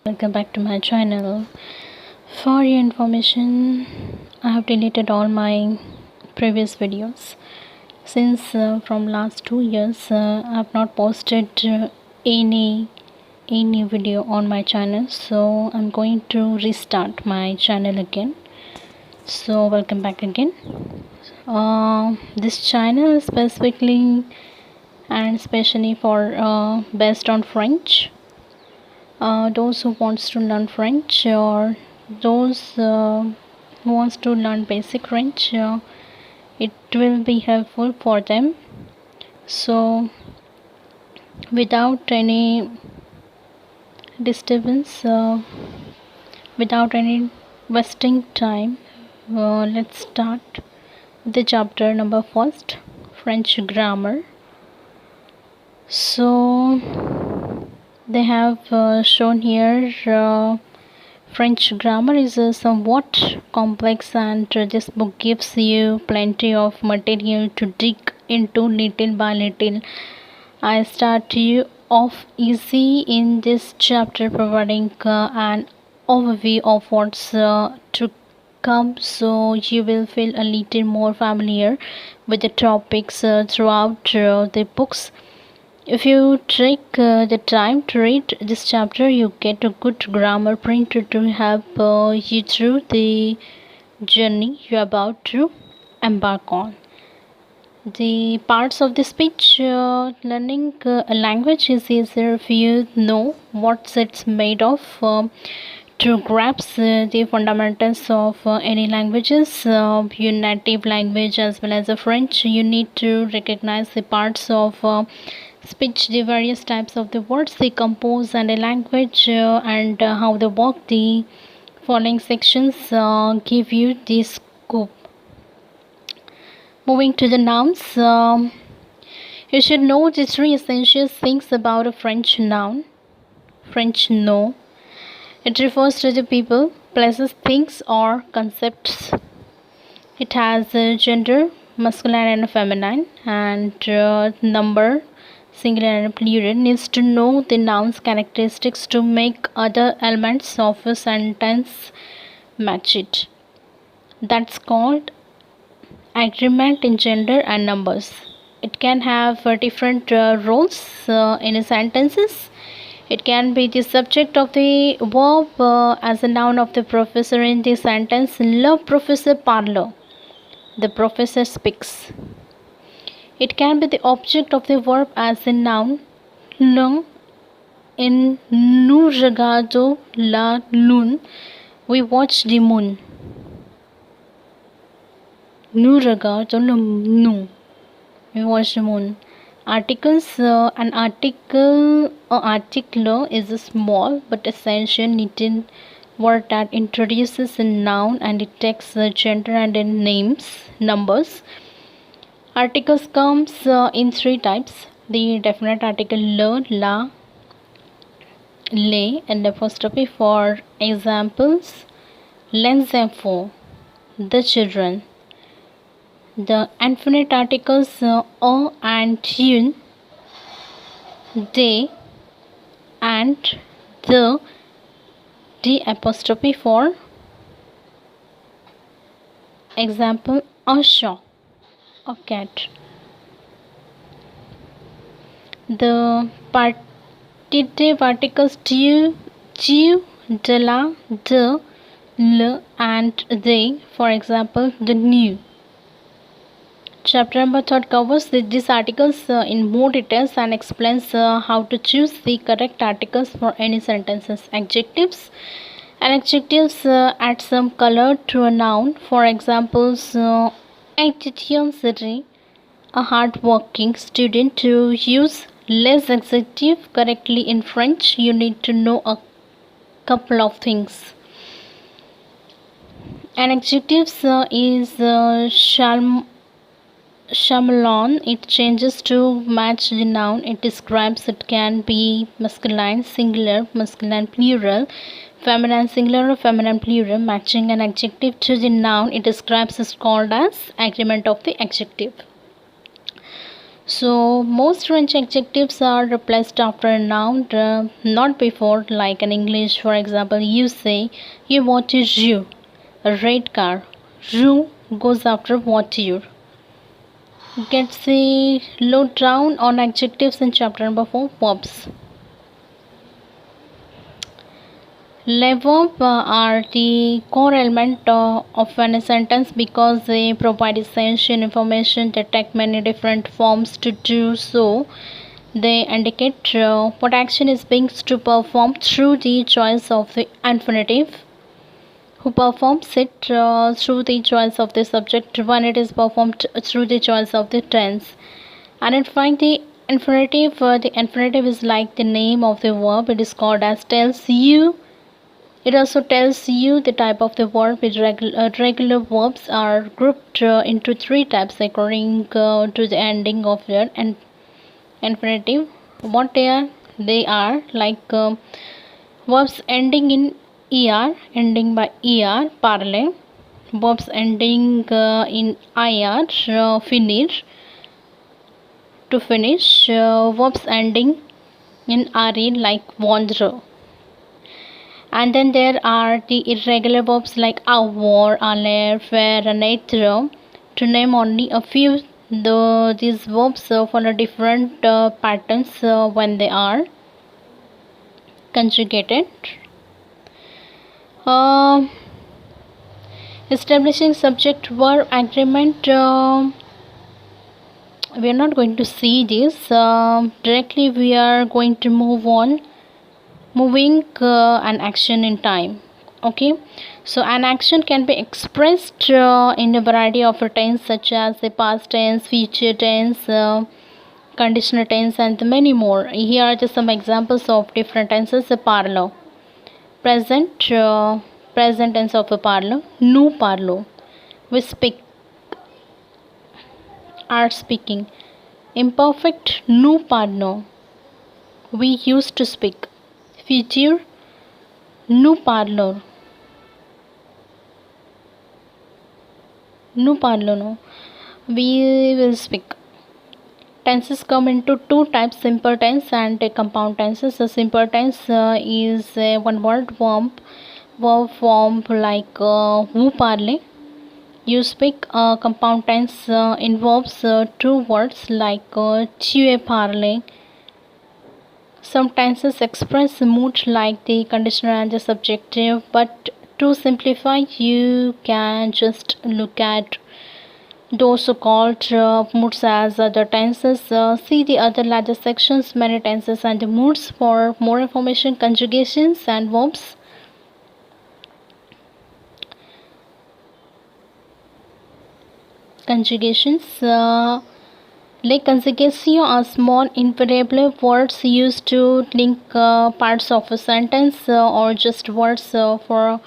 Welcome back to my channel. For your information, I have deleted all my previous videos since from last 2 years I have not posted any video on my channel, so I'm going to restart my channel again. So welcome back again. This channel is specifically and especially for based on French. Those who wants to learn French or those who wants to learn basic French, it will be helpful for them. So without any disturbance, without any wasting time, let's start the chapter number first, French grammar. So they have shown here French grammar is somewhat complex, and this book gives you plenty of material to dig into little by little. I start you off easy in this chapter, providing an overview of what's to come, so you will feel a little more familiar with the topics throughout the books. If you take the time to read this chapter, you get a good grammar printer to help you through the journey you're about to embark on. The parts of the speech learning a language is easier if you know what it's made of. To grasp the fundamentals of any languages, your native language as well as the French, you need to recognize the parts of speech, the various types of the words they compose and a language, and how they work. The following sections give you the scope. Moving to the nouns, you should know the three essential things about a French noun. French no. It refers to the people, places, things, or concepts. It has a gender, masculine and feminine, and number, singular and plural. Needs to know the noun's characteristics to make other elements of a sentence match it. That's called agreement in gender and numbers. It can have different roles in sentences. It can be the subject of the verb as a noun of the professor in the sentence Le professeur parle. The professor speaks. It can be the object of the verb as a noun Le in Nous regardons la lune. We watch the moon. Nous regardons le nous. We watch the moon. Articles, an article or article is a small but essential needed word that introduces a noun and it takes a gender and in names, numbers. Articles comes in three types: the definite article le, la, les, and apostrophe. For examples, les enfants, the children. The infinite articles o and un, they and the apostrophe. For example, a chat, a cat. The partitive articles tu, de la, de, le, and they. For example, the new. Chapter number 3 covers these articles in more details and explains how to choose the correct articles for any sentences. Adjectives. And adjectives add some color to a noun. For examples, étudiant serait a hard-working student. To use les adjectives correctly in French, you need to know a couple of things. An adjectives is chamalon. It changes to match the noun it describes. It can be masculine, singular, masculine, plural, feminine, singular, or feminine, plural. Matching an adjective to the noun it describes is called as agreement of the adjective. So most French adjectives are replaced after a noun, not before. Like in English, for example, you say, "You what is you?" A red car. You goes after what you. Get the lowdown on adjectives in chapter number 4, verbs. Les verbs are the core element of any sentence because they provide essential information that take many different forms to do so. They indicate what action is being to perform through the choice of the infinitive, who performs it through the choice of the subject when it is performed through the choice of the tense. Identifying the infinitive is like the name of the verb. It is called as tells you. It also tells you the type of the verb. Regular verbs are grouped into three types according to the ending of their infinitive. What they are like verbs ending in er, ending by er, parler. Verbs ending in ir, finish, to finish. Verbs ending in re, like wander. And then there are the irregular verbs like avoir, aller, faire, and être, to name only a few. Though these verbs follow different patterns when they are conjugated. Establishing subject verb agreement. We are not going to see this directly. We are going to move on, moving an action in time. Okay, so an action can be expressed in a variety of tense such as the past tense, future tense, conditional tense, and many more. Here are just some examples of different tenses. Parlo, present, present tense of a parlo. Nous parlons, we speak, are speaking. Imperfect, nous parlons, we used to speak. Future, nous parlons, nous parlons, we will speak. Tenses come into two types, simple tense and compound tenses. The simple tense is one word verb form like vous parlez, you speak. Compound tense involves two words like tu es parlé. Some tenses express mood like the conditional and the subjective, but to simplify, you can just look at those so-called moods as other tenses. See the other larger sections, many tenses and the moods, for more information. Conjugations and verbs. Conjugations. Les conjugations are small invariable words used to link parts of a sentence or just words. For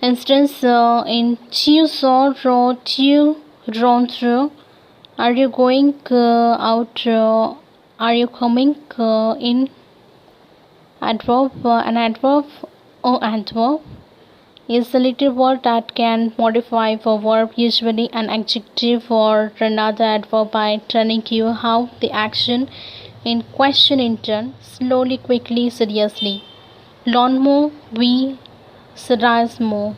instance, in tu sors, tu rentres, are you going out, are you coming in. Adverb, an adverb or adverb is a little word that can modify a verb, usually an adjective or another adverb, by telling you how the action in question in turn, slowly, quickly, seriously. Lentement, oui, sérieusement.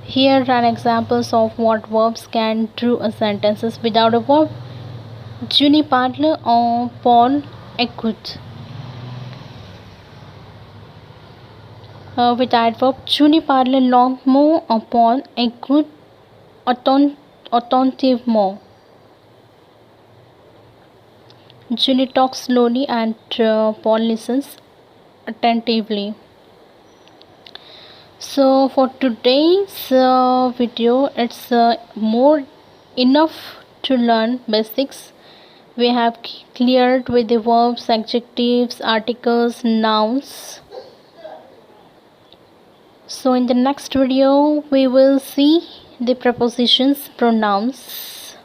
Here are examples of what verbs can do a sentences without a verb. Je n'y parle en Paul écoute. With adverb, je n'y parle lentement en Paul écoute attentivement. Julie talks slowly and Paul listens attentively. So for today's video, it's more enough to learn basics. We have cleared with the verbs, adjectives, articles, nouns. So in the next video, we will see the prepositions, pronouns.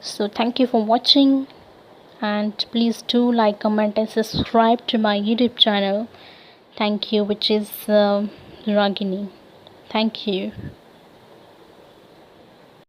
So thank you for watching, and please do like, comment and subscribe to my YouTube channel. Thank you, which is Ragini. Thank you.